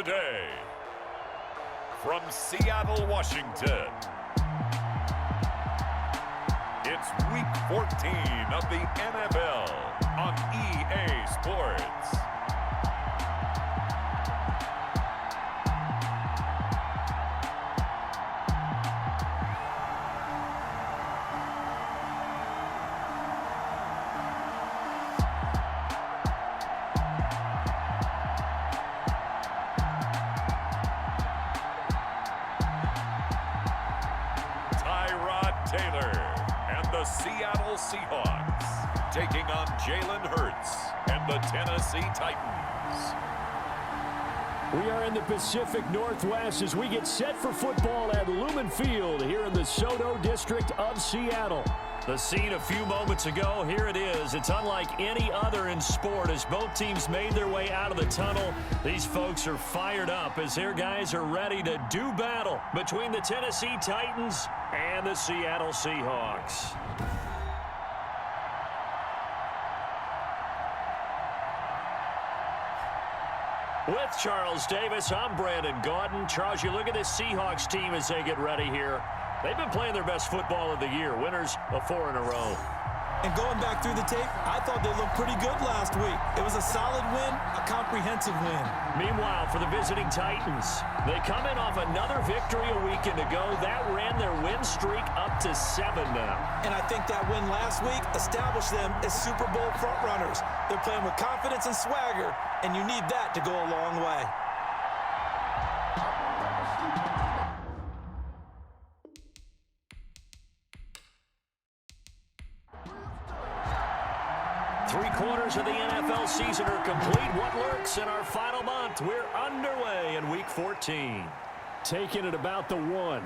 today. From Seattle, Washington, it's Week 14 of the NFL on EA Sports. Taylor and the Seattle Seahawks taking on Jalen Hurts and the Tennessee Titans. We are in the Pacific Northwest as we get set for football at Lumen Field here in the SoDo district of Seattle. The scene a few moments ago, here it is. It's unlike any other in sport as both teams made their way out of the tunnel. These folks are fired up as their guys are ready to do battle between the Tennessee Titans and the Seattle Seahawks. With Charles Davis, I'm Brandon Gaudin. Charles, you look at this Seahawks team as they get ready here. They've been playing their best football of the year, winners of 4 in a row. And going back through the tape, I thought they looked pretty good last week. It was a solid win, a comprehensive win. Meanwhile, for the visiting Titans, they come in off another victory a weekend ago. That ran their win streak up to 7 now. And I think that win last week established them as Super Bowl frontrunners. They're playing with confidence and swagger, and you need that to go a long way. Three-quarters of the NFL season are complete. What lurks in our final month? We're underway in Week 14. Taking it about the 1.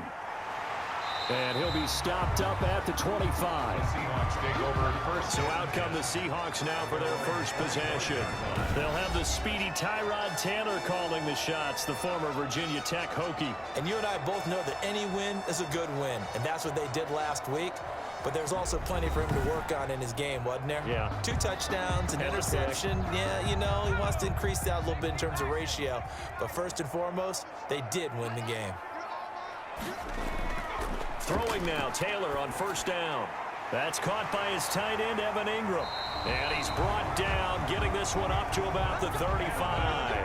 And he'll be stopped up at the 25. Seahawks take over at first. So out come the Seahawks now for their first possession. They'll have the speedy Tyrod Taylor calling the shots, the former Virginia Tech Hokie. And you and I both know that any win is a good win, and that's what they did last week. But there's also plenty for him to work on in his game, wasn't there? Yeah. 2 touchdowns, an interception. Yeah, you know, he wants to increase that a little bit in terms of ratio. But first and foremost, they did win the game. Throwing now, Taylor on first down. That's caught by his tight end, Evan Ingram. And he's brought down, getting this one up to about the 35.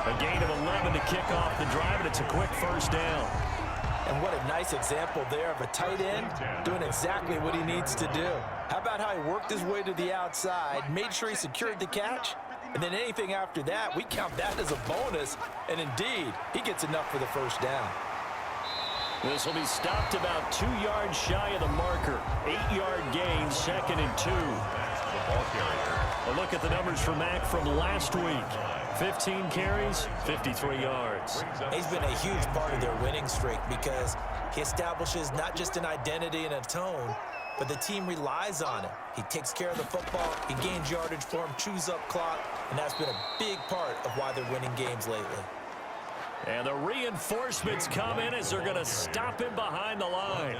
A gain of 11 to kick off the drive, and it's a quick first down. And what a nice example there of a tight end doing exactly what he needs to do. How about how he worked his way to the outside, made sure he secured the catch, and then anything after that, we count that as a bonus. And indeed, he gets enough for the first down. This will be stopped about 2 yards shy of the marker. 8-yard gain, 2nd and 2. A look at the numbers for Mack from last week. 15 carries, 53 yards. He's been a huge part of their winning streak because he establishes not just an identity and a tone, but the team relies on it. He takes care of the football, he gains yardage for him, chews up clock, and that's been a big part of why they're winning games lately. And the reinforcements come in as they're going to stop him behind the line.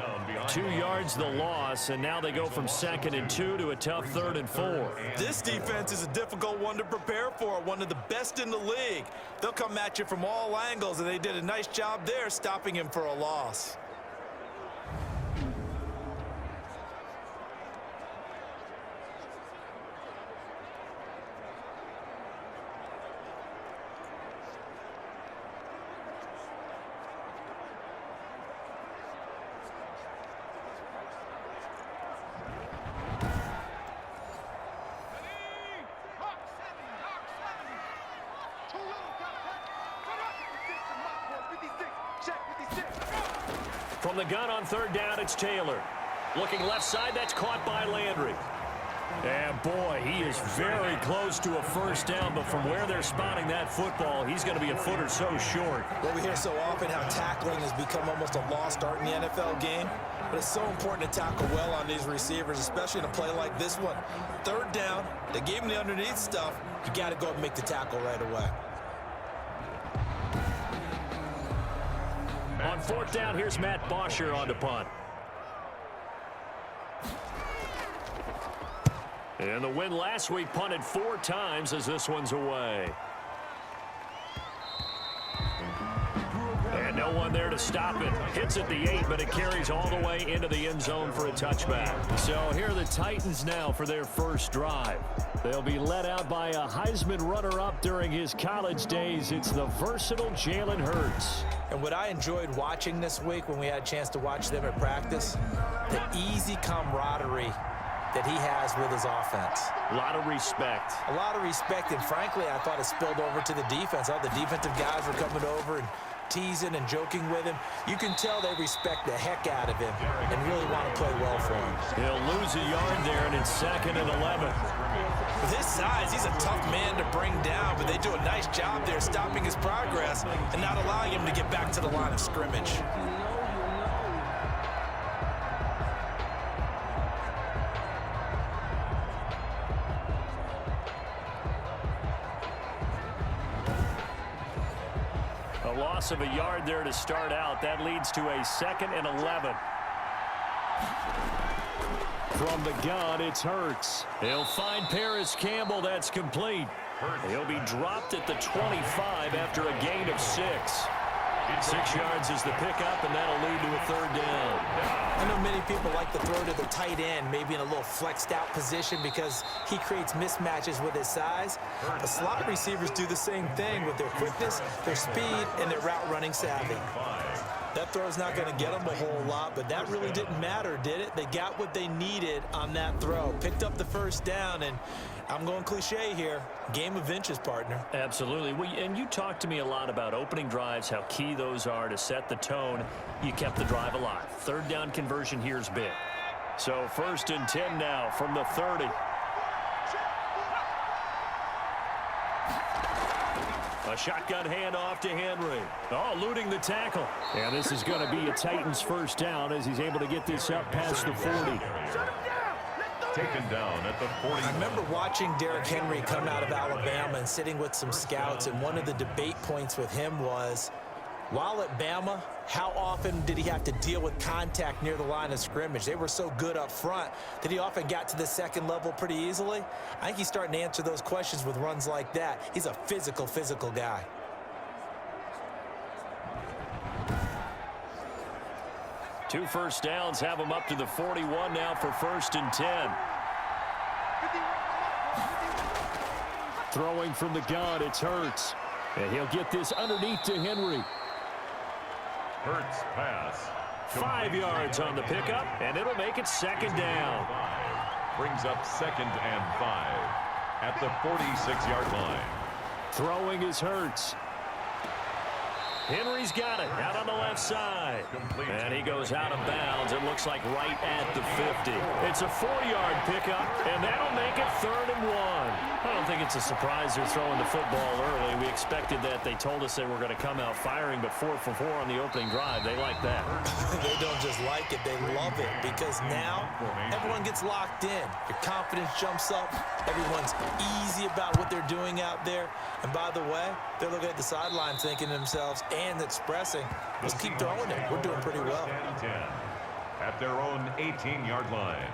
2 yards the loss, and now they go from 2nd and 2 to a tough 3rd and 4. This defense is a difficult one to prepare for, one of the best in the league. They'll come at you from all angles, and they did a nice job there stopping him for a loss. From the gun on 3rd down, it's Taylor. Looking left side, that's caught by Landry. And boy, he is very close to a first down, but from where they're spotting that football, he's going to be a foot or so short. Well, we hear so often how tackling has become almost a lost art in the NFL game, but it's so important to tackle well on these receivers, especially in a play like this one. 3rd down, they gave him the underneath stuff. You got to go and make the tackle right away. On 4th down, here's Matt Bosher on the punt. And the win last week punted 4 times as this one's away. one there to stop it. Hits at the 8, but it carries all the way into the end zone for a touchback. So here are the Titans now for their first drive. They'll be led out by a Heisman runner-up during his college days. It's the versatile Jalen Hurts. And what I enjoyed watching this week when we had a chance to watch them at practice, the easy camaraderie that he has with his offense. A lot of respect. A lot of respect, and frankly, I thought it spilled over to the defense. All the defensive guys were coming over and teasing and joking with him. You can tell they respect the heck out of him and really want to play well for him. He'll lose a yard there, and it's 2nd and 11. With his size, he's a tough man to bring down, but they do a nice job there stopping his progress and not allowing him to get back to the line of scrimmage. A loss of a yard there to start out. That leads to a 2nd and 11. From the gun, it's Hurts. He'll find Paris Campbell. That's complete. He'll be dropped at the 25 after a gain of 6. 6 yards is the pickup, and that'll lead to a 3rd down. I know many people like to throw to the tight end, maybe in a little flexed out position because he creates mismatches with his size. The slot receivers do the same thing with their quickness, their speed, and their route running savvy. That throw's not going to get them a whole lot, but that really didn't matter, did it? They got what they needed on that throw. Picked up the 1st down, and I'm going cliche here. Game of inches, partner. Absolutely. And you talked to me a lot about opening drives, how key those are to set the tone. You kept the drive alive. 3rd down conversion here is big. So 1st and 10 now from the 30. A shotgun handoff to Henry. Oh, eluding the tackle. And this is going to be a Titans 1st down as he's able to get this up past the 40. Taken down at the 40. I remember watching Derrick Henry come out of Alabama and sitting with some scouts, and one of the debate points with him was, while at Bama, how often did he have to deal with contact near the line of scrimmage? They were so good up front that he often got to the 2nd level pretty easily. I think he's starting to answer those questions with runs like that. He's a physical guy. Two 1st downs have him up to the 41 now for 1st and 10. Throwing from the gun, it's Hurts. And he'll get this underneath to Henry. Hurts pass. 5 yards on the pickup, and it'll make it 2nd down. Brings up 2nd and 5 at the 46-yard line. Throwing is Hurts. Henry's got it out on the left side. And he goes out of bounds. It looks like right at the 50. It's a 4-yard pickup, and that'll make it 3rd and 1. I don't think it's a surprise they're throwing the football early. We expected that. They told us they were going to come out firing, but 4 for 4 on the opening drive. They like that. They don't just like it, they love it, because now everyone gets locked in. Your confidence jumps up. Everyone's easy about what they're doing out there. And by the way, they're looking at the sideline thinking to themselves and expressing, let's keep throwing it. We're doing pretty well. At their own 18-yard line.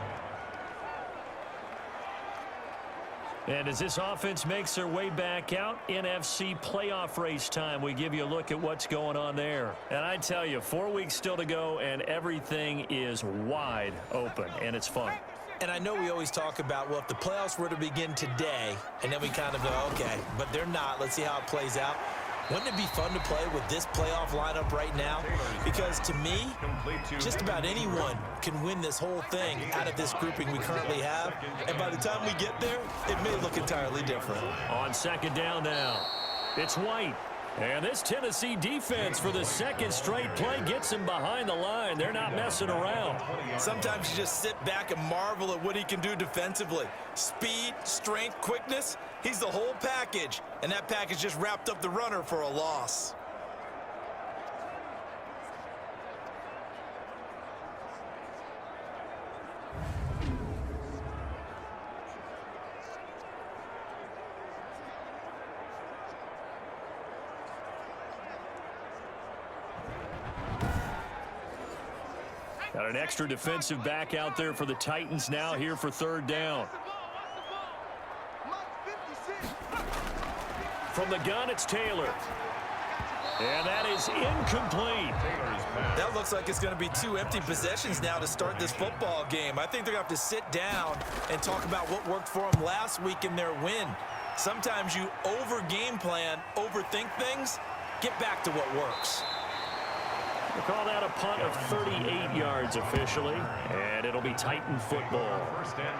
And as this offense makes their way back out, NFC playoff race time, we give you a look at what's going on there. And I tell you, 4 weeks still to go, and everything is wide open, and it's fun. And I know we always talk about, well, if the playoffs were to begin today, and then we kind of go, okay, but they're not. Let's see how it plays out. Wouldn't it be fun to play with this playoff lineup right now? Because to me, just about anyone can win this whole thing out of this grouping we currently have. And by the time we get there, it may look entirely different. On 2nd down now, it's White. And this Tennessee defense for the 2nd straight play gets him behind the line. They're not messing around. Sometimes you just sit back and marvel at what he can do defensively. Speed, strength, quickness, he's the whole package. And that package just wrapped up the runner for a loss. Got an extra defensive back out there for the Titans now here for 3rd down. From the gun, it's Taylor. And that is incomplete. That looks like it's going to be 2 empty possessions now to start this football game. I think they're going to have to sit down and talk about what worked for them last week in their win. Sometimes you over-game plan, overthink things. Get back to what works. They call that a punt of 38 yards officially, and it'll be Titan football.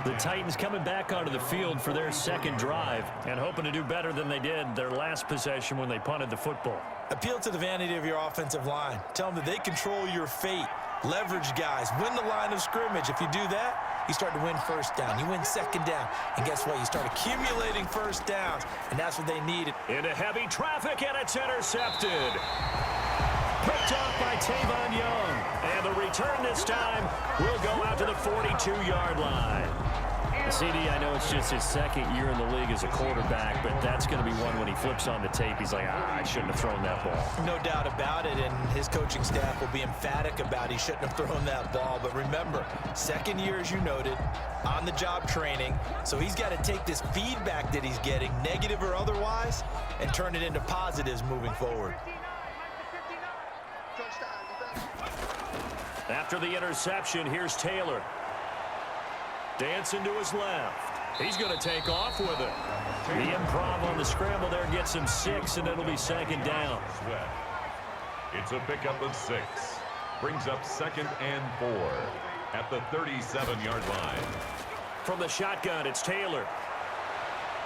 The Titans coming back onto the field for their second drive and hoping to do better than they did their last possession when they punted the football. Appeal to the vanity of your offensive line. Tell them that they control your fate. Leverage guys. Win the line of scrimmage. If you do that, you start to win first down. You win second down. And guess what? You start accumulating first downs, and that's what they needed. Into heavy traffic, and it's intercepted. Picked off by Tavon Young. And the return this time will go out to the 42-yard line. CD, I know it's just his second year in the league as a quarterback, but that's going to be one when he flips on the tape. He's like, I shouldn't have thrown that ball. No doubt about it, and his coaching staff will be emphatic about he shouldn't have thrown that ball. But remember, second year, as you noted, on-the-job training. So he's got to take this feedback that he's getting, negative or otherwise, and turn it into positives moving forward. After the interception, here's Taylor. Dancing to his left. He's going to take off with it. The improv on the scramble there gets him 6, and it'll be second down. It's a pickup of 6. Brings up 2nd and 4 at the 37-yard line. From the shotgun, it's Taylor.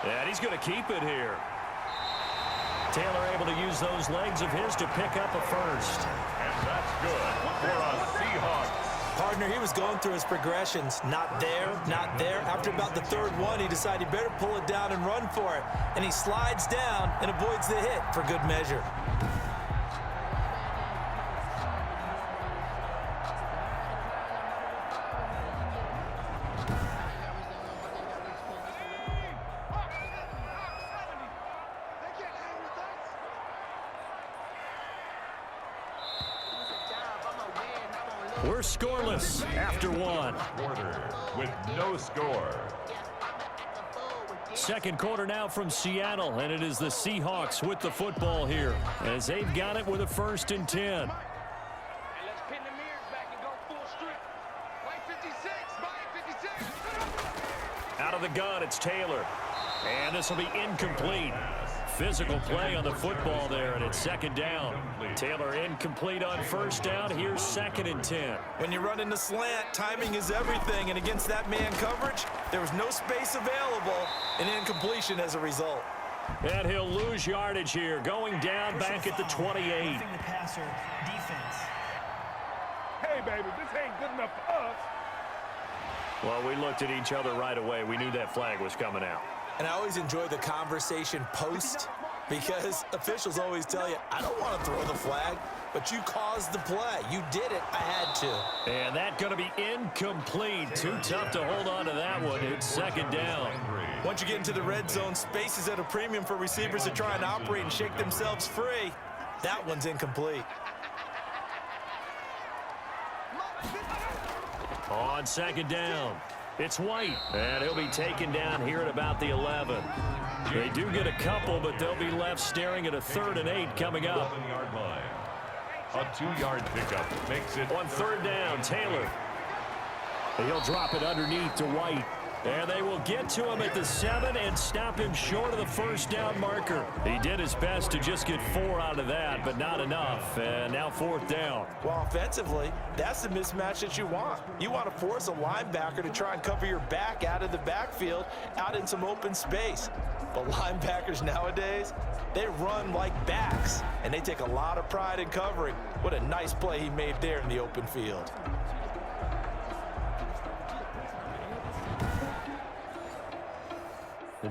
And he's going to keep it here. Taylor able to use those legs of his to pick up a first. And that's good for a Seahawks. Partner, he was going through his progressions. Not there, not there. After about the third one, he decided he better pull it down and run for it. And he slides down and avoids the hit for good measure. We're scoreless after one. Quarter with no score. Second quarter now from Seattle, and it is the Seahawks with the football here as they've got it with a 1st and 10. Out of the gun, it's Taylor. And this will be incomplete. Physical play on the football there, and it's second down. Taylor incomplete on first down. Here's 2nd and 10. When you run in the slant, timing is everything, and against that man coverage, there was no space available, and incompletion as a result. And he'll lose yardage here, going down back at the 28. The passer defense. Hey, baby, this ain't good enough for us. Well, we looked at each other right away. We knew that flag was coming out. And I always enjoy the conversation post because officials always tell you, I don't want to throw the flag, but you caused the play. You did it. I had to. And that going to be incomplete. Too tough to hold on to that one. It's second down. Once you get into the red zone, space is at a premium for receivers to try and operate and shake themselves free. That one's incomplete. On second down, it's White, and he'll be taken down here at about the 11. They do get a couple, but they'll be left staring at a 3rd and 8 coming up. 11-yard line. A 2-yard pickup makes it On 3rd down, Taylor. He'll drop it underneath to White. And they will get to him at the 7 and stop him short of the first down marker. He did his best to just get 4 out of that, but not enough. And now 4th down. Well, offensively, that's the mismatch that you want. You want to force a linebacker to try and cover your back out of the backfield, out in some open space. But linebackers nowadays, they run like backs, and they take a lot of pride in covering. What a nice play he made there in the open field.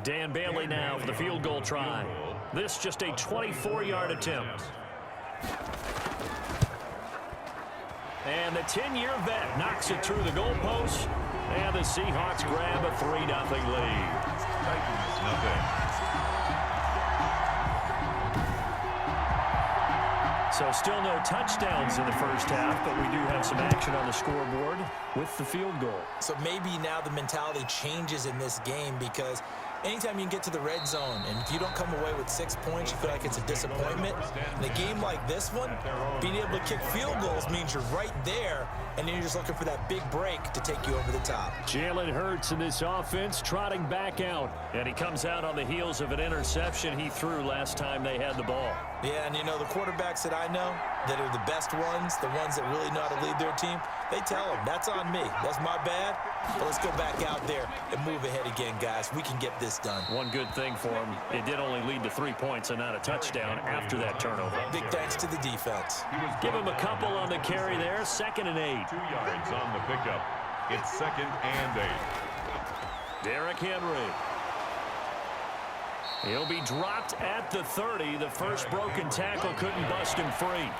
Dan Bailey now for the field goal try. This just a 24-yard attempt. And the 10-year vet knocks it through the goalpost. And the Seahawks grab a 3-0 lead. Titans nothing. So still no touchdowns in the first half, but we do have some action on the scoreboard with the field goal. So maybe now the mentality changes in this game because anytime you can get to the red zone, and if you don't come away with 6 points, you feel like it's a disappointment. In a game like this one, being able to kick field goals means you're right there, and then you're just looking for that big break to take you over the top. Jalen Hurts in this offense trotting back out. And he comes out on the heels of an interception he threw last time they had the ball. Yeah, and you know, the quarterbacks that I know that are the best ones, the ones that really know how to lead their team, they tell them, that's on me. That's my bad. But let's go back out there and move ahead again, guys. We can get this done. One good thing for him, it did only lead to 3 points and not a touchdown after that turnover. Big thanks to the defense. Give him a couple on the carry there, 2nd and 8. 2 yards on the pickup. It's 2nd and 8. Derrick Henry. He'll be dropped at the 30. The first broken tackle couldn't bust him free.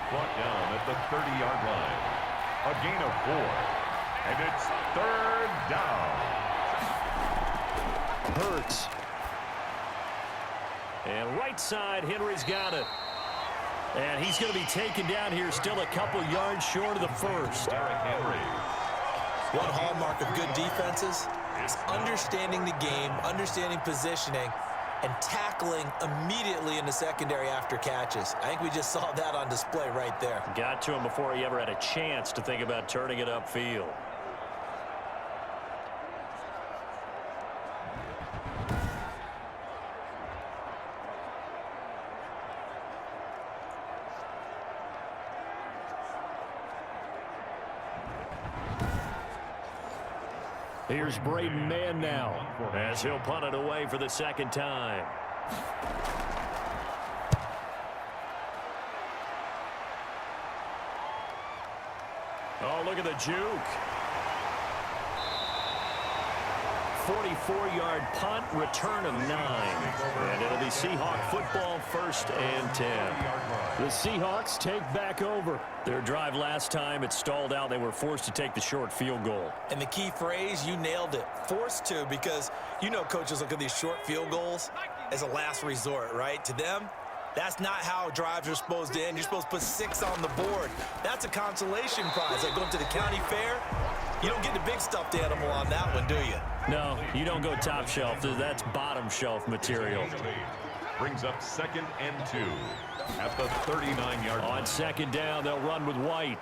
Brought down at the 30-yard line. A gain of 4. And it's 3rd down. Hurts. And right side, Henry's got it. And he's going to be taken down here, still a couple yards short of the first. Derrick Henry. One hallmark of good defenses is understanding the game, understanding positioning, and tackling immediately in the secondary after catches. I think we just saw that on display right there. Got to him before he ever had a chance to think about turning it upfield. Here's Braden Mann now as he'll punt it away for the 2nd time. Oh, look at the juke. 44-yard punt, return of 9. And it'll be Seahawk football, 1st and 10. The Seahawks take back over. Their drive last time, it stalled out. They were forced to take the short field goal. And the key phrase, you nailed it, forced to, because you know coaches look at these short field goals as a last resort, right? To them, that's not how drives are supposed to end. You're supposed to put 6 on the board. That's a consolation prize. Like going to the county fair, you don't get the big stuffed animal on that one, do you? No, you don't go top shelf. That's bottom shelf material. Brings up 2nd and 2 at the 39-yard line. On 2nd down, they'll run with White.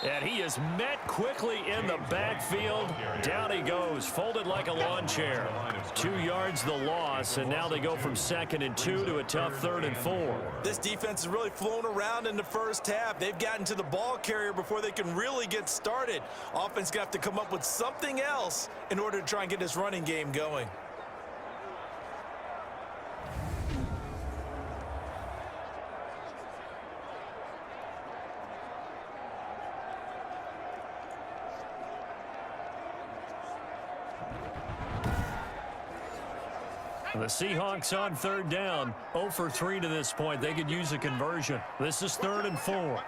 And he is met quickly in the backfield. Down he goes, folded like a lawn chair. 2 yards the loss, and now they go from 2nd and 2 to a tough 3rd and 4. This defense has really flown around in the first half. They've gotten to the ball carrier before they can really get started. Offense got to come up with something else in order to try and get this running game going. The Seahawks on 3rd down, 0 for 3 to this point. They could use a conversion. This is 3rd and 4.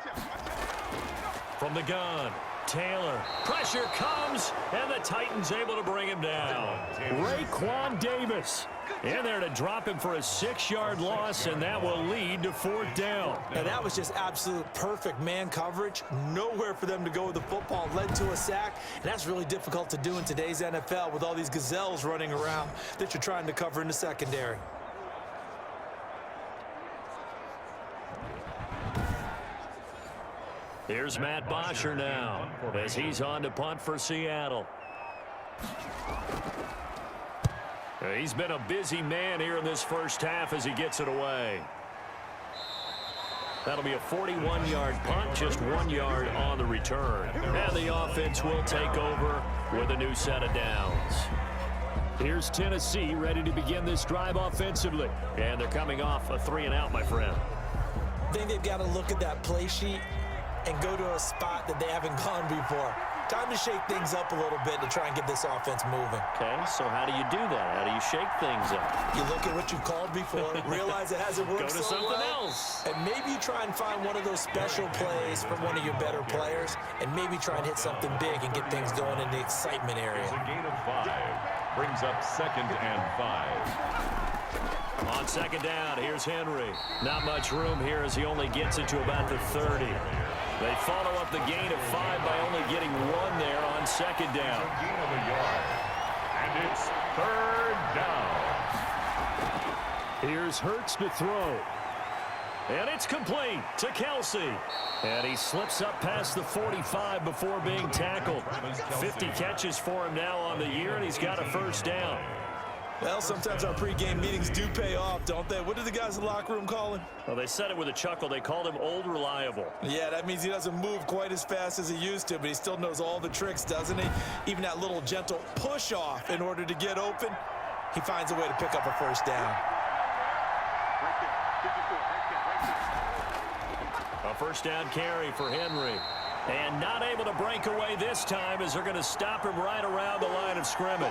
From the gun, Taylor. Pressure comes, and the Titans able to bring him down. Raekwon Davis in there to drop him for a 6-yard loss, and that will lead to 4th down. And that was just absolute perfect man coverage. Nowhere for them to go with the football. Led to a sack, and that's really difficult to do in today's NFL with all these gazelles running around that you're trying to cover in the secondary. Here's Matt Bosher now as he's on to punt for Seattle. He's been a busy man here in this first half as he gets it away. That'll be a 41-yard punt, just 1 yard on the return. And the offense will take over with a new set of downs. Here's Tennessee ready to begin this drive offensively. And they're coming off a 3-and-out, my friend. I think they've got to look at that play sheet and go to a spot that they haven't gone before. Time to shake things up a little bit to try and get this offense moving. Okay, so how do you do that? How do you shake things up? You look at what you've called before, realize it hasn't worked Go to so something well, else. and maybe try and find one of those special plays from one of your better players, and maybe try and hit something big and get things going in the excitement area. It's a gain of 5. Brings up 2nd and 5. On 2nd down, here's Henry. Not much room here as he only gets it to about the 30. They follow up the gain of 5 by only getting 1 there on 2nd down. It's a gain of a yard. And it's 3rd down. Here's Hurts to throw. And it's complete to Kelsey. And he slips up past the 45 before being tackled. 50 catches for him now on the year, and he's got a first down. Well, sometimes our pregame meetings do pay off, don't they? What do the guys in the locker room call him? Well, they said it with a chuckle. They called him Old Reliable. Yeah, that means he doesn't move quite as fast as he used to, but he still knows all the tricks, doesn't he? Even that little gentle push-off in order to get open, he finds a way to pick up a first down. A first down carry for Henry. And not able to break away this time as they're going to stop him right around the line of scrimmage.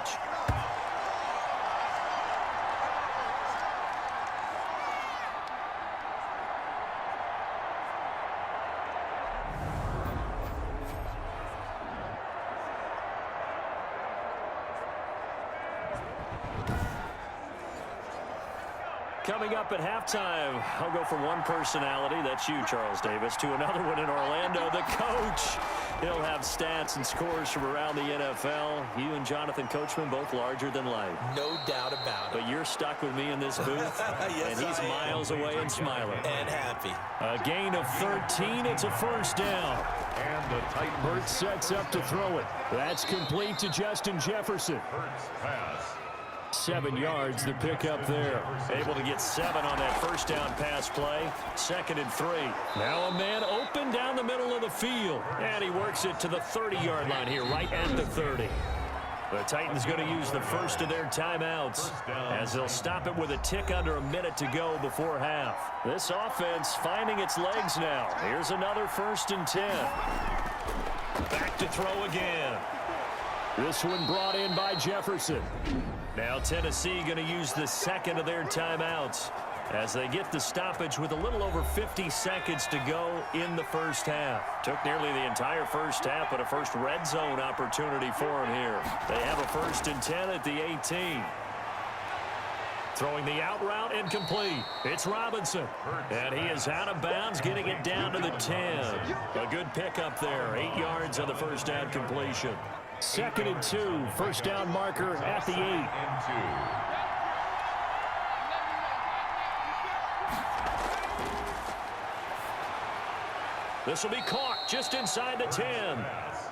Coming up at halftime, I'll go from one personality, that's you, Charles Davis, to another one in Orlando, the coach. He'll have stats and scores from around the NFL. You and Jonathan Coachman, both larger than life. No doubt about it. But you're stuck with me in this booth, Yes, and he's miles away and smiling. And happy. A gain of 13, it's a first down. And the Titans. Hurts sets up to throw it. That's complete to Justin Jefferson. Hurts pass. 7 yards the pickup there. Able to get 7 on that first down pass play. 2nd and 3. Now a man open down the middle of the field. And he works it to the 30-yard line here, right at the 30. The Titans going to use the first of their timeouts as they'll stop it with a tick under a minute to go before half. This offense finding its legs now. Here's another 1st and 10. Back to throw again. This one brought in by Jefferson. Now Tennessee going to use the 2nd of their timeouts as they get the stoppage with a little over 50 seconds to go in the first half. Took nearly the entire first half, but a first red zone opportunity for them here. They have a 1st and 10 at the 18. Throwing the out route incomplete. It's Robinson. And he is out of bounds, getting it down to the 10. A good pickup there. 8 yards on the first down completion. 2nd and 2. First down marker at the 8. And 2. This will be caught just inside the 10.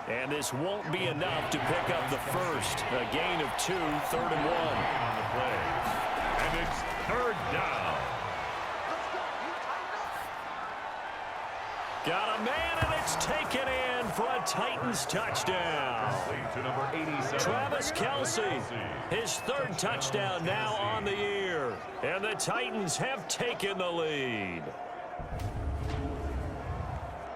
And this won't be enough to pick up the first. A gain of 2, 3rd and 1. On the play. And it's 3rd down. Got a man, and it's taken in for a Titans touchdown. To number 87. Travis Kelce, his 3rd touchdown now on the year. And the Titans have taken the lead.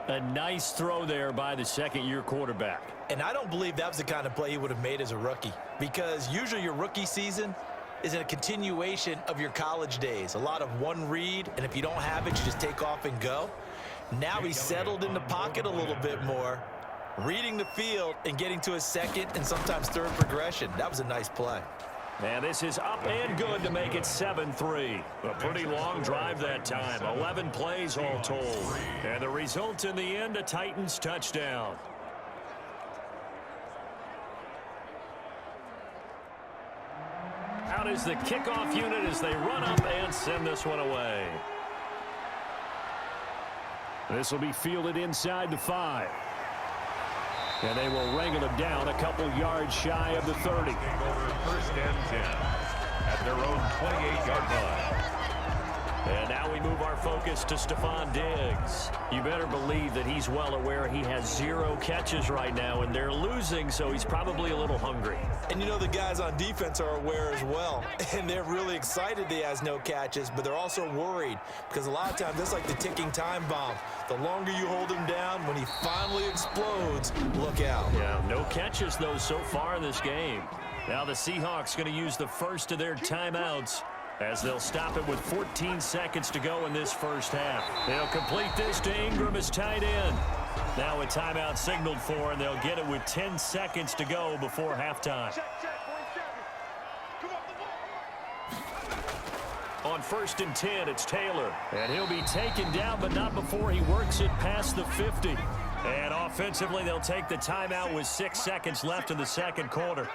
A nice throw there by the 2nd-year quarterback. And I don't believe that was the kind of play he would have made as a rookie, because usually your rookie season is a continuation of your college days. A lot of one read, and if you don't have it, you just take off and go. Now he's settled in the pocket a little bit more, reading the field and getting to his 2nd and sometimes 3rd progression. That was a nice play. And this is up and good to make it 7-3. A pretty long drive that time. 11 plays all told. And the result in the end, a Titans touchdown. Out is the kickoff unit as they run up and send this one away. This will be fielded inside the 5. And they will wrangle him down a couple yards shy of the 30. 1st and 10 at their own 28-yard line. And now we move our focus to Stephon Diggs. You better believe that he's well aware he has 0 catches right now, and they're losing, so he's probably a little hungry. And you know the guys on defense are aware as well, and they're really excited that he has no catches, but they're also worried because a lot of times that's like the ticking time bomb. The longer you hold him down, when he finally explodes, look out. Yeah, no catches, though, so far in this game. Now the Seahawks going to use the first of their timeouts as they'll stop it with 14 seconds to go in this first half. They'll complete this to Ingram as tight end. Now a timeout signaled for, and they'll get it with 10 seconds to go before halftime. On 1st and 10, it's Taylor. And he'll be taken down, but not before he works it past the 50. And offensively, they'll take the timeout with 6 seconds left in the 2nd quarter.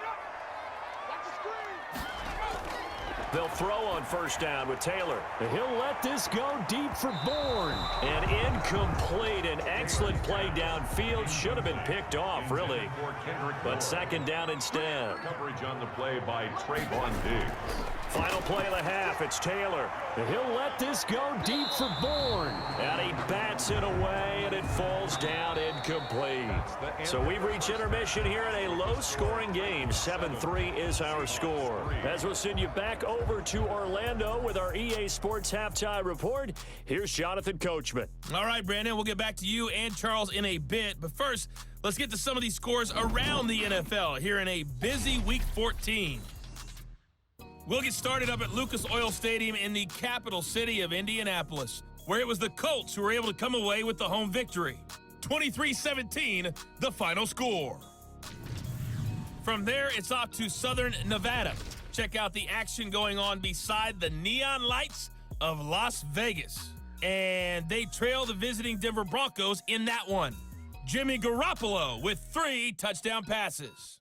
They'll throw on first down with Taylor. He'll let this go deep for Bourne. And incomplete. An excellent play downfield. Should have been picked off, really. But second down instead. Coverage on the play by Trayvon Diggs. Final play of the half. It's Taylor. He'll let this go deep for Bourne. And he bats it away, and it falls down incomplete. So we've reached intermission here in a low-scoring game. 7-3 is our score. As we'll send you back over to Orlando with our EA Sports Halftime Report, here's Jonathan Coachman. All right, Brandon, we'll get back to you and Charles in a bit. But first, let's get to some of these scores around the NFL here in a busy Week 14. We'll get started up at Lucas Oil Stadium in the capital city of Indianapolis, where it was the Colts who were able to come away with the home victory. 23-17, the final score. From there, it's off to Southern Nevada. Check out the action going on beside the neon lights of Las Vegas. And they trail the visiting Denver Broncos in that one. Jimmy Garoppolo with 3 touchdown passes.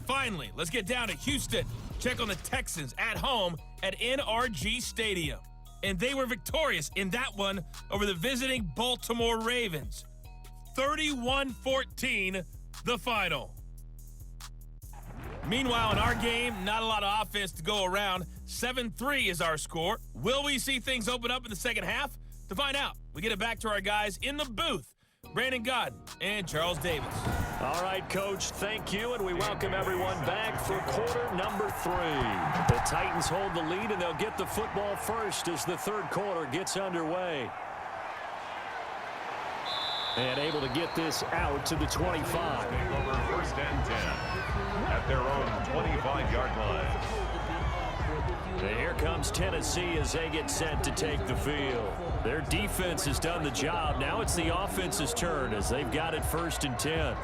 Finally, let's get down to Houston. Check on the Texans at home at NRG Stadium. And they were victorious in that one over the visiting Baltimore Ravens. 31-14, the final. Meanwhile, in our game, not a lot of offense to go around. 7-3 is our score. Will we see things open up in the second half? To find out, we get it back to our guys in the booth, Brandon Godden and Charles Davis. All right, Coach, thank you, and we welcome everyone back for quarter number 3. The Titans hold the lead, and they'll get the football first as the third quarter gets underway. And able to get this out to the 25. Over first and 10 at their own 25-yard line. And here comes Tennessee as they get set to take the field. Their defense has done the job. Now it's the offense's turn as they've got it first and 10.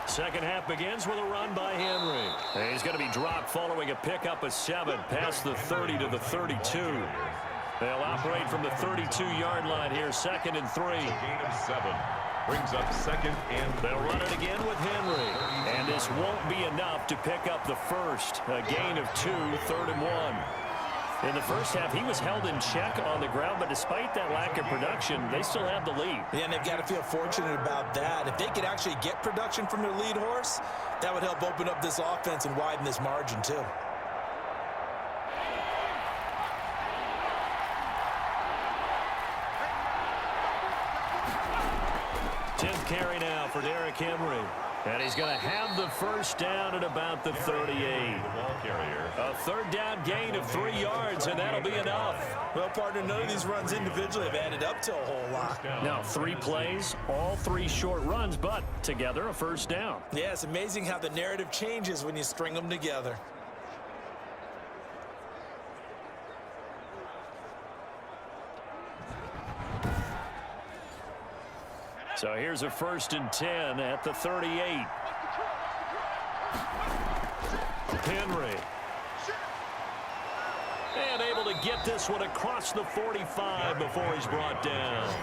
Second half begins with a run by Henry. And he's going to be dropped following a pickup of 7 past the 30 to the 32. They'll operate from the 32-yard line here, second and 3. Gain of 7 brings up second and 3. They'll run it again with Henry. And this won't be enough to pick up the first. A gain of 2, third and 1. In the first half, he was held in check on the ground, but despite that lack of production, they still have the lead. Yeah, and they've got to feel fortunate about that. If they could actually get production from their lead horse, that would help open up this offense and widen this margin, too. Tenth carry now for Derrick Henry. And he's going to have the first down at about the 38. A third down gain of 3 yards, and that'll be enough. Well, partner, none of these runs individually have added up to a whole lot. Now, 3 plays, all 3 short runs, but together a first down. Yeah, it's amazing how the narrative changes when you string them together. So here's a first and 10 at the 38. Henry. And able to get this one across the 45 before he's brought down.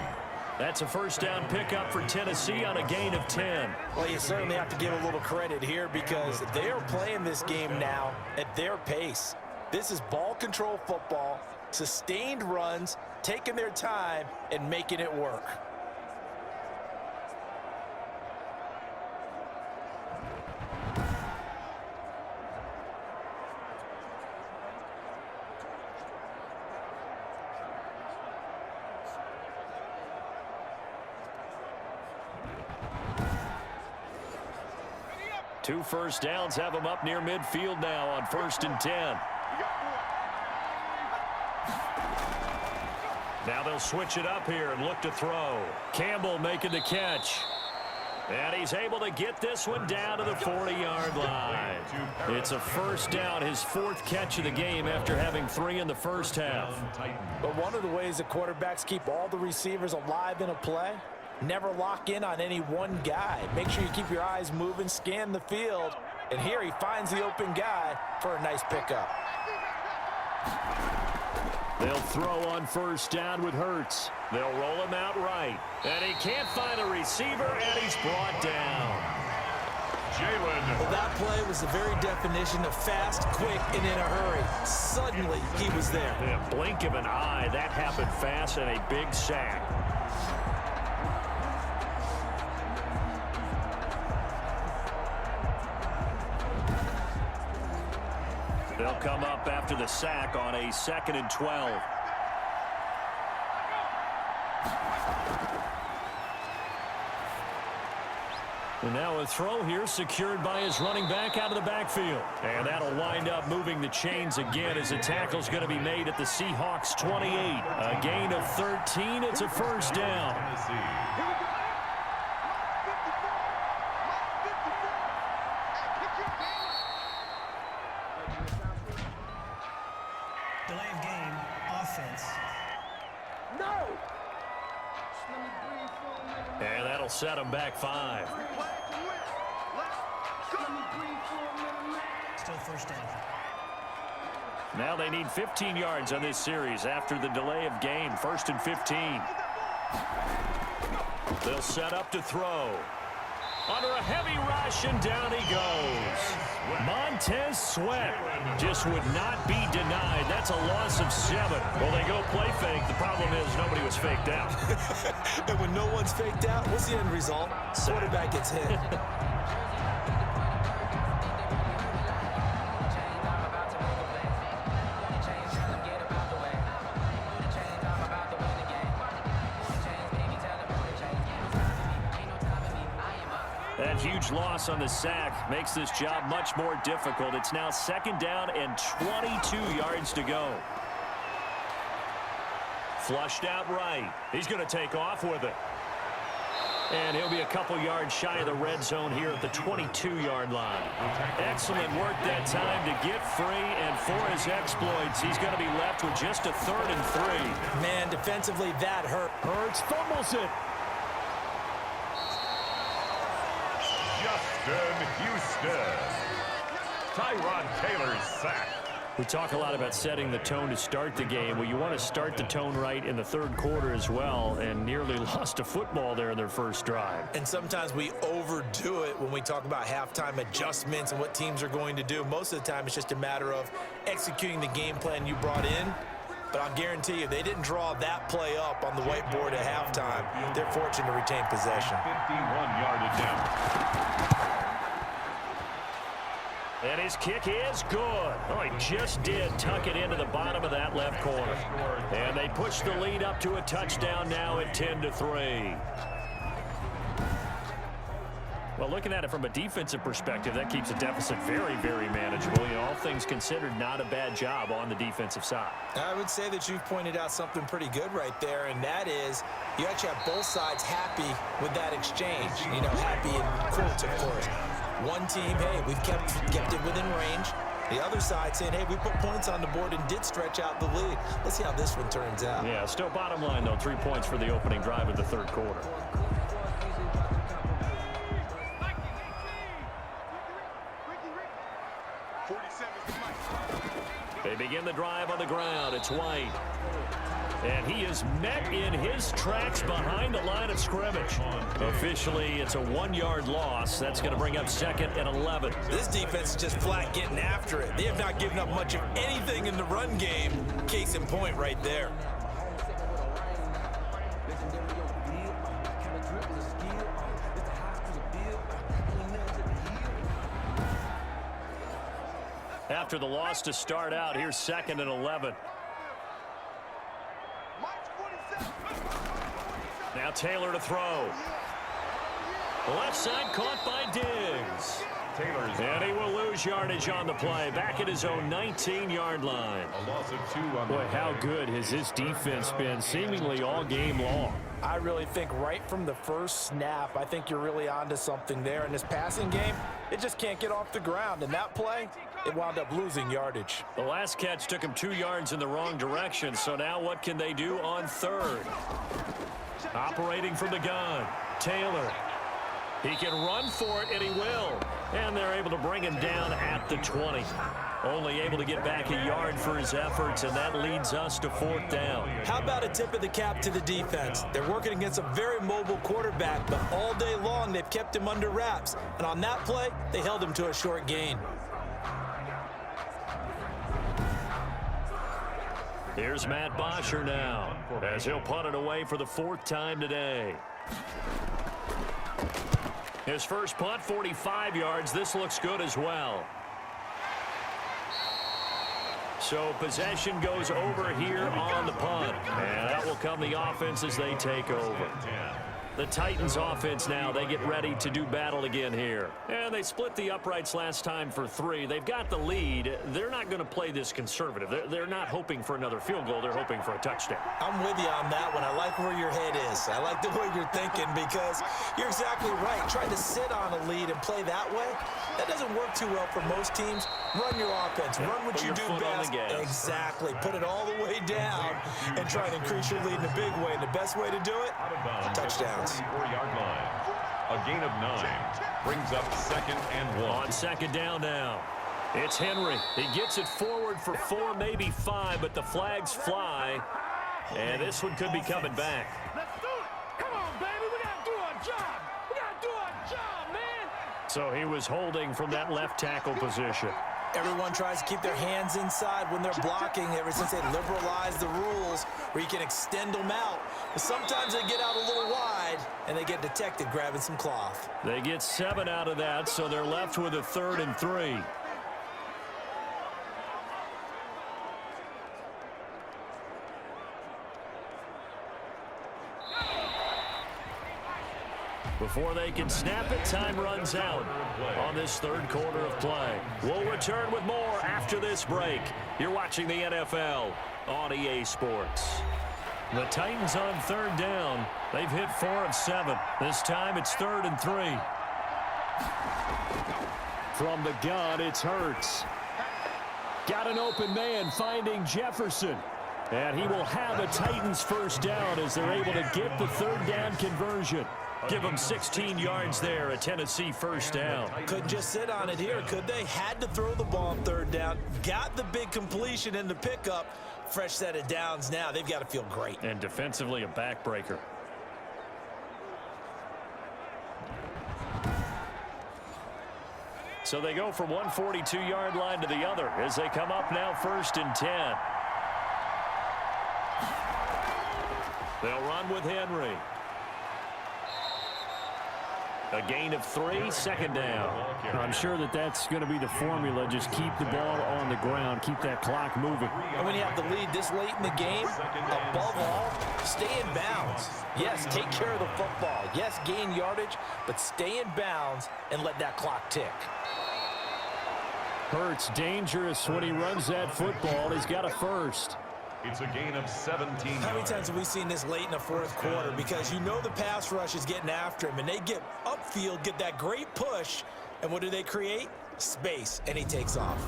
That's a first down pickup for Tennessee on a gain of 10. Well, you certainly have to give a little credit here because they are playing this game now at their pace. This is ball control football, sustained runs, taking their time, and making it work. Two first downs have them up near midfield now on first and 10. Now they'll switch it up here and look to throw. Campbell making the catch. And he's able to get this one down to the 40-yard line. It's a first down, his 4th catch of the game after having 3 in the first half. But one of the ways that quarterbacks keep all the receivers alive in a play, never lock in on any one guy. Make sure you keep your eyes moving, scan the field, and here he finds the open guy for a nice pickup. They'll throw on first down with Hurts. They'll roll him out right. And he can't find a receiver, and he's brought down. Jalen. Well, that play was the very definition of fast, quick, and in a hurry. Suddenly, he was there. In a blink of an eye, that happened fast, and a big sack. They'll come up after the sack on a 2nd and 12. And now a throw here secured by his running back out of the backfield. And that'll wind up moving the chains again as the tackle's going to be made at the Seahawks 28. A gain of 13. It's a first down. Delay of game, offense. And that'll set him back 5. Still first down. Now they need 15 yards on this series after the delay of game. 1st and 15. They'll set up to throw. Under a heavy rush, and down he goes. Montez Sweat just would not be denied. That's a loss of 7. Well, they go play fake. The problem is nobody was faked out. And when no one's faked out, what's the end result? Quarterback gets hit. That huge loss on the sack makes this job much more difficult. It's now 2nd down and 22 yards to go. Flushed out right. He's going to take off with it. And he'll be a couple yards shy of the red zone here at the 22-yard line. Excellent work that time to get free, and for his exploits, he's going to be left with just a 3rd and 3. Man, defensively, that hurt. Hurts fumbles it. Justin Houston. Tyrod Taylor's sack. We talk a lot about setting the tone to start the game. Well, you want to start the tone right in the 3rd quarter as well, and nearly lost a football there in their first drive. And sometimes we overdo it when we talk about halftime adjustments and what teams are going to do. Most of the time, it's just a matter of executing the game plan you brought in. But I'll guarantee you, they didn't draw that play up on the whiteboard at halftime. They're fortunate to retain possession. 51-yard attempt. And his kick is good. Oh, he just did tuck it into the bottom of that left corner. And they push the lead up to a touchdown now at 10-3. Well, looking at it from a defensive perspective, that keeps the deficit very, very manageable. You know, all things considered, not a bad job on the defensive side. I would say that you've pointed out something pretty good right there, and that is you actually have both sides happy with that exchange. You know, happy in quotes, of course. One team, hey, we've kept it within range. The other side saying, hey, we put points on the board and did stretch out the lead. Let's see how this one turns out. Yeah, still bottom line, though, 3 points for the opening drive of the 3rd quarter. They begin the drive on the ground. It's White. And he is met in his tracks behind the line of scrimmage. Officially, it's a 1-yard loss. That's going to bring up 2nd and 11. This defense is just flat getting after it. They have not given up much of anything in the run game. Case in point right there. After the loss to start out, here's 2nd and 11. Now Taylor to throw. Left side caught by Diggs. And he will lose yardage on the play. Back at his own 19-yard line. A loss of 2 on Boy, how good has this defense been seemingly all game long? I really think right from the first snap, I think you're really onto something there. In this passing game, it just can't get off the ground. And that play, it wound up losing yardage. The last catch took him 2 yards in the wrong direction. So now what can they do on 3rd? Operating from the gun, Taylor. He can run for it, and he will. And they're able to bring him down at the 20. Only able to get back a yard for his efforts, and that leads us to 4th down. How about a tip of the cap to the defense? They're working against a very mobile quarterback, but all day long they've kept him under wraps. And on that play, they held him to a short gain. Here's Matt Bosher now, as he'll punt it away for the 4th time today. His first punt, 45 yards. This looks good as well. So possession goes over here on the punt. And that will come the offense as they take over. The Titans offense now, they get ready to do battle again here. And they split the uprights last time for 3. They've got the lead. They're not going to play this conservative. They're not hoping for another field goal. They're hoping for a touchdown. I'm with you on that one. I like where your head is. I like the way you're thinking because you're exactly right. Trying to sit on a lead and play that way, that doesn't work too well for most teams. Run your offense. Run what you do best. Exactly. Put it all the way down and try to increase your lead in a big way. And the best way to do it, touchdowns. 34-yard line. A gain of 9 brings up 2nd and 1. On 2nd down now. It's Henry. He gets it forward for 4, maybe 5, but the flags fly. And this one could be coming back. Let's do it. Come on, baby. We got to do our job. We got to do our job, man. So he was holding from that left tackle position. Everyone tries to keep their hands inside when they're blocking ever since they liberalized the rules where you can extend them out. But sometimes they get out a little wide and they get detected grabbing some cloth. They get 7 out of that, so they're left with a 3rd and 3. Before they can snap it, time runs out on this 3rd quarter of play. We'll return with more after this break. You're watching the NFL on EA Sports. The Titans on 3rd down. They've hit 4 of 7. This time it's 3rd and 3. From the gun, it's Hurts. Got an open man finding Jefferson. And he will have a Titans 1st down as they're able to get the 3rd down conversion. Give them 16 yards there, a Tennessee 1st down. Couldn't just sit on it here, could they? Had to throw the ball on 3rd down. Got the big completion in the pickup. Fresh set of downs now. They've got to feel great. And defensively, a backbreaker. So they go from one 42-yard line to the other as they come up now 1st and 10. They'll run with Henry. A gain of 3, 2nd down. I'm sure that's going to be the formula. Just keep the ball on the ground. Keep that clock moving. And when you have the lead this late in the game, above all, stay in bounds. Yes, take care of the football. Yes, gain yardage, but stay in bounds and let that clock tick. Hurts dangerous when he runs that football. He's got a 1st. It's a gain of 17 How many yards. times have we seen this late in the 4th quarter? Because you know the pass rush is getting after him, and they get upfield, get that great push, and what do they create? Space, and he takes off.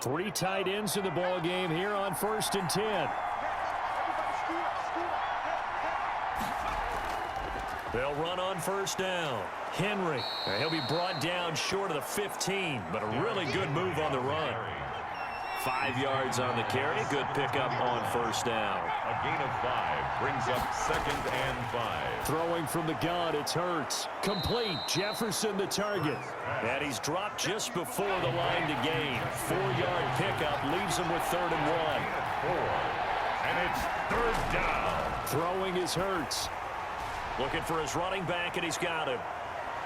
Three tight ends in the ball game here on 1st and 10. They'll run on 1st down. Henry, he'll be brought down short of the 15, but a really good move on the run. 5 yards on the carry. Good pickup on 1st down. A gain of 5 brings up 2nd and 5. Throwing from the gun, it's Hurts. Complete. Jefferson the target. And he's dropped just before the line to gain. 4-yard pickup leaves him with 3rd and 1. 4. And it's 3rd down. Throwing is Hurts. Looking for his running back, and he's got him.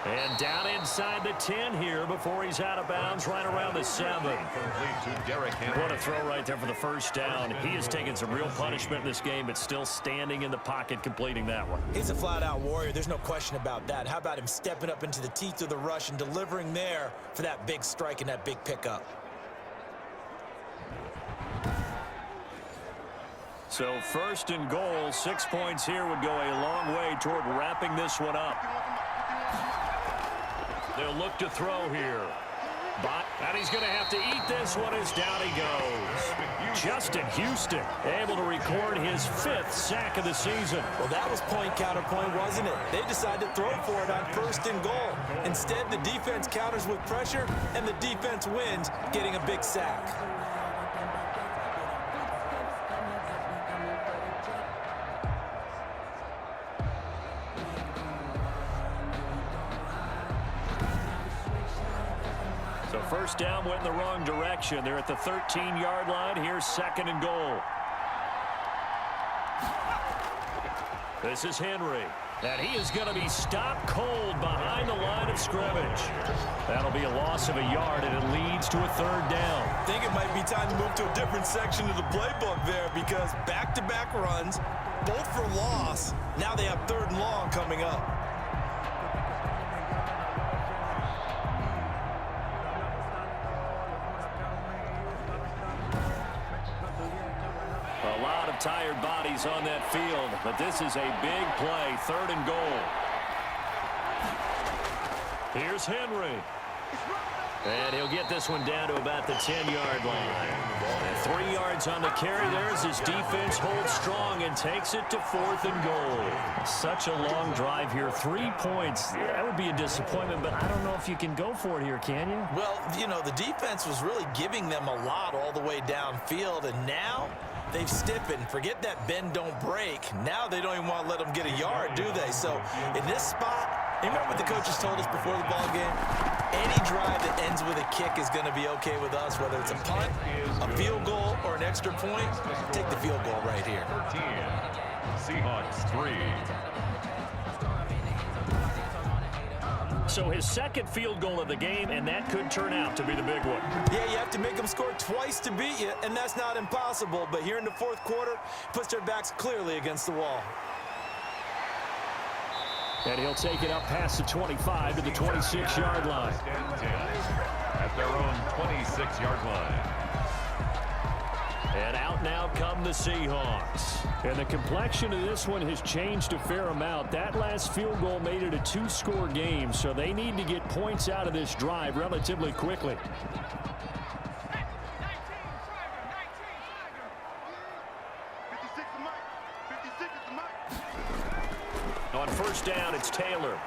And down inside the 10 here before he's out of bounds, right around the 7. Complete to Derrick Henry. What a throw right there for the 1st down. He has taken some real punishment in this game, but still standing in the pocket, completing that one. He's a flat-out warrior. There's no question about that. How about him stepping up into the teeth of the rush and delivering there for that big strike and that big pickup? So 1st and goal, 6 points here would go a long way toward wrapping this one up. They'll look to throw here. And he's going to have to eat this one as down he goes. Justin Houston able to record his 5th sack of the season. Well, that was point counterpoint, wasn't it? They decided to throw for it on 1st and goal. Instead, the defense counters with pressure, and the defense wins, getting a big sack. So first down went in the wrong direction. They're at the 13-yard line. Here's 2nd and goal. This is Henry. And he is going to be stopped cold behind the line of scrimmage. That'll be a loss of a yard, and it leads to a 3rd down. I think it might be time to move to a different section of the playbook there, because back-to-back runs, both for loss. Now they have 3rd and long coming up. A lot of tired bodies on that field, but this is a big play, 3rd and goal. Here's Henry. And he'll get this one down to about the 10-yard line. And 3 yards on the carry there as his defense holds strong and takes it to 4th and goal. Such a long drive here. 3 points. That would be a disappointment, but I don't know if you can go for it here, can you? Well, you know, the defense was really giving them a lot all the way downfield, and now they've stiffened. Forget that bend, don't break. Now they don't even want to let them get a yard, do they? So in this spot, remember what the coaches told us before the ball game? Any drive that ends with a kick is going to be okay with us, whether it's a punt, a field goal, or an extra point. Take the field goal right here. 13. Seahawks 3. So his 2nd field goal of the game, and that could turn out to be the big one. Yeah, you have to make them score twice to beat you, and that's not impossible. But here in the 4th quarter, puts their backs clearly against the wall. And he'll take it up past the 25 to the 26-yard line. At their own 26-yard line. And out now come the Seahawks. And the complexion of this one has changed a fair amount. That last field goal made it a 2-score game, so they need to get points out of this drive relatively quickly. On first down, it's Taylor.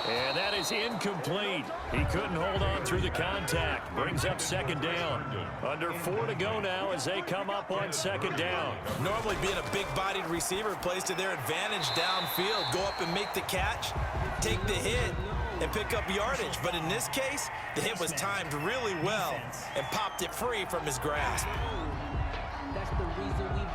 And that is incomplete. He couldn't hold on through the contact. Brings up 2nd down. Under 4 to go now as they come up on 2nd down. Normally being a big-bodied receiver plays to their advantage downfield. Go up and make the catch, take the hit, and pick up yardage. But in this case, the hit was timed really well and popped it free from his grasp.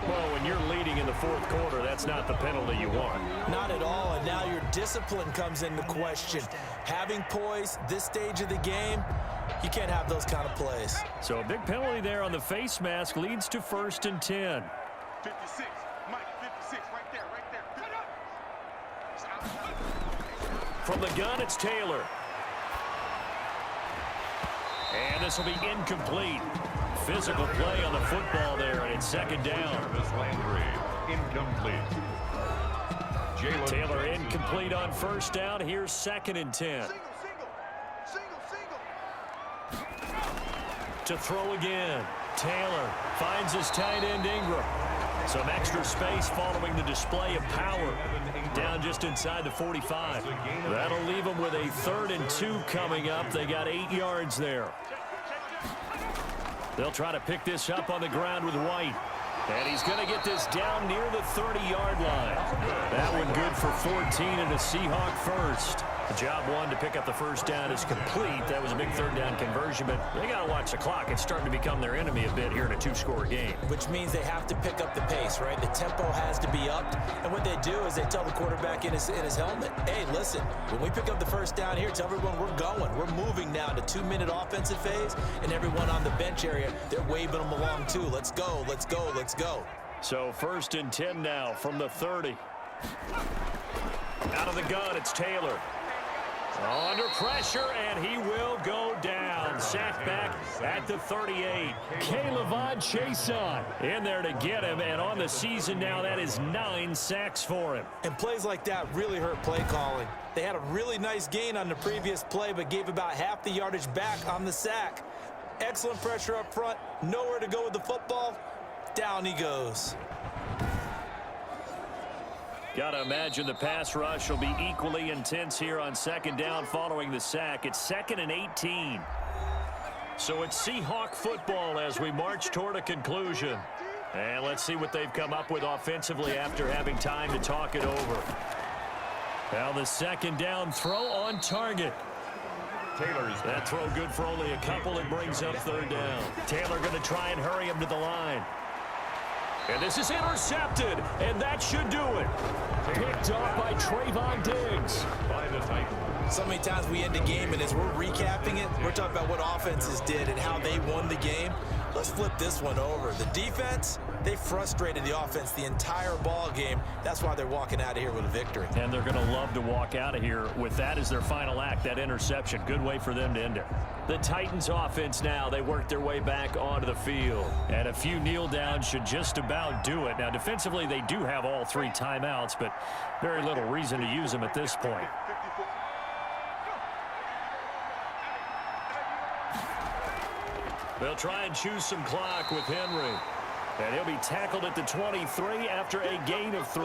Well, when you're leading in the 4th quarter, that's not the penalty you want. Not at all, and now your discipline comes into question. Having poise this stage of the game, you can't have those kind of plays. So a big penalty there on the face mask leads to 1st and 10. 56, Mike, 56, right there. From the gun, it's Taylor. And this will be incomplete. Physical play on the football there, and it's 2nd down. Jarvis Landry, incomplete. Taylor incomplete on first down. Here's 2nd and 10. To throw again. Taylor finds his tight end Ingram. Some extra space following the display of power. Down just inside the 45. That'll leave them with a 3rd and 2 coming up. They got 8 yards there. They'll try to pick this up on the ground with White. And he's going to get this down near the 30-yard line. That one good for 14 and a Seahawk first. The job one to pick up the first down is complete. That was a big 3rd down conversion, but they got to watch the clock. It's starting to become their enemy a bit here in a 2-score game. Which means they have to pick up the pace, right? The tempo has to be up. And what they do is they tell the quarterback in his helmet, hey, listen, when we pick up the first down here, tell everyone we're going. We're moving now to 2-minute offensive phase, and everyone on the bench area, they're waving them along too. Let's go, let's go, let's go. So 1st and 10 now from the 30. Out of the gun, it's Taylor. Under pressure, and he will go down. sack back at the 38. K'Lavon Chaisson in there to get him, and on the season now, that is 9 sacks for him. And plays like that really hurt play calling. They had a really nice gain on the previous play, but gave about half the yardage back on the sack. Excellent pressure up front, nowhere to go with the football. Down he goes. Got to imagine the pass rush will be equally intense here on second down following the sack. It's 2nd and 18. So it's Seahawk football as we march toward a conclusion. And let's see what they've come up with offensively after having time to talk it over. Now the second down throw on target. Taylor's That throw good for only a couple. It brings up third down. Taylor going to try and hurry him to the line. And this is intercepted, and that should do it. Picked off by Trayvon Diggs. by the Titans. So many times we end a game, and as we're recapping it, we're talking about what offenses did and how they won the game. Let's flip this one over. The defense, they frustrated the offense the entire ball game. That's why they're walking out of here with a victory. And they're going to love to walk out of here with that as their final act, that interception. Good way for them to end it. The Titans offense now, they work their way back onto the field. And a few kneel downs should just about do it. Now, defensively, they do have all 3 timeouts, but very little reason to use them at this point. They'll try and choose some clock with Henry. And he'll be tackled at the 23 after a gain of 3.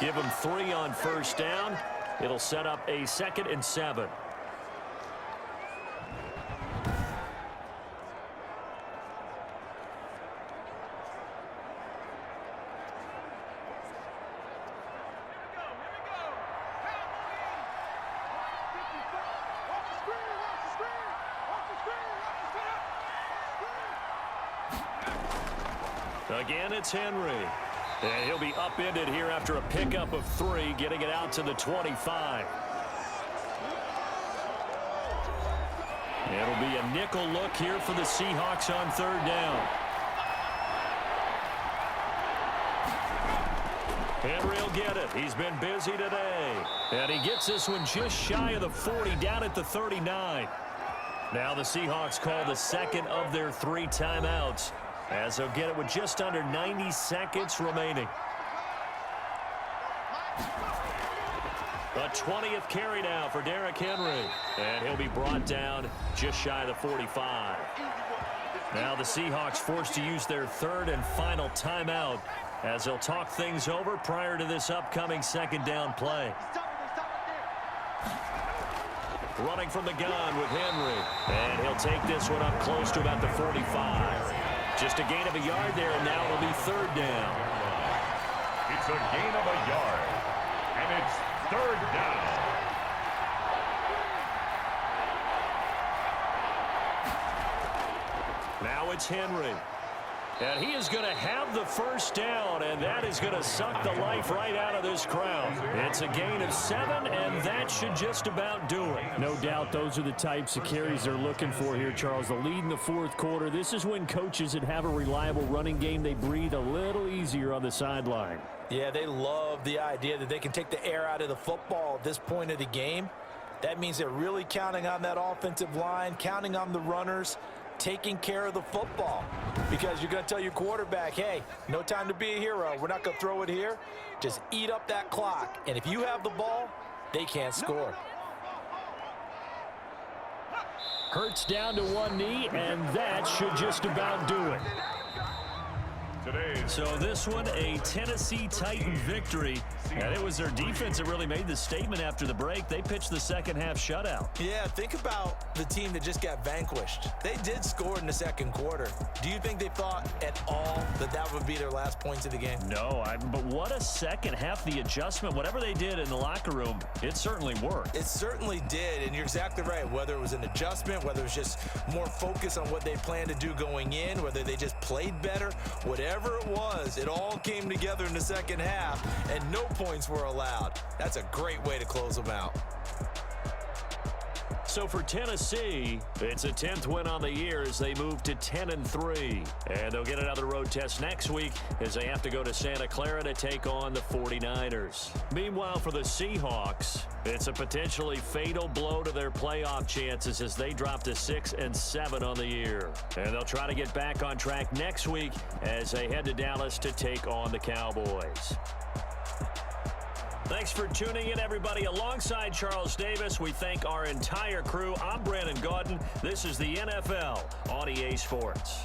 Give him 3 on first down. It'll set up a 2nd and 7. Again, it's Henry. And he'll be upended here after a pickup of 3, getting it out to the 25. It'll be a nickel look here for the Seahawks on third down. Henry will get it. He's been busy today. And he gets this one just shy of the 40, down at the 39. Now the Seahawks call the second of their 3 timeouts, as they'll get it with just under 90 seconds remaining. A 20th carry now for Derrick Henry. And he'll be brought down just shy of the 45. Now the Seahawks forced to use their 3rd and final timeout as they'll talk things over prior to this upcoming second down play. Running from the gun with Henry. And he'll take this one up close to about the 45. Just a gain of a yard there, and now it'll be third down. It's a gain of a yard, and it's third down. Now it's Henry. And he is going to have the first down, and that is going to suck the life right out of this crowd. It's a gain of 7, and that should just about do it. No doubt those are the types of carries they're looking for here, Charles. The lead in the 4th quarter. This is when coaches that have a reliable running game, they breathe a little easier on the sideline. Yeah, they love the idea that they can take the air out of the football at this point of the game. That means they're really counting on that offensive line, counting on the runners, taking care of the football, because you're going to tell your quarterback, hey, no time to be a hero. We're not going to throw it here. Just eat up that clock. And if you have the ball, they can't score. Hurts down to one knee, and that should just about do it. So this one, a Tennessee Titan victory. And it was their defense that really made the statement after the break. They pitched the second half shutout. Yeah, think about the team that just got vanquished. They did score in the 2nd quarter. Do you think they thought at all that that would be their last points of the game? No, but what a second half. The adjustment, whatever they did in the locker room, it certainly worked. It certainly did, and you're exactly right. Whether it was an adjustment, whether it was just more focus on what they planned to do going in, whether they just played better, whatever it was, it all came together in the second half, and no points were allowed. That's a great way to close them out. So for Tennessee, it's a 10th win on the year as they move to 10-3. And they'll get another road test next week as they have to go to Santa Clara to take on the 49ers. Meanwhile, for the Seahawks, it's a potentially fatal blow to their playoff chances as they drop to 6-7 on the year. And they'll try to get back on track next week as they head to Dallas to take on the Cowboys. Thanks for tuning in, everybody. Alongside Charles Davis, we thank our entire crew. I'm Brandon Gaudin. This is the NFL on EA Sports.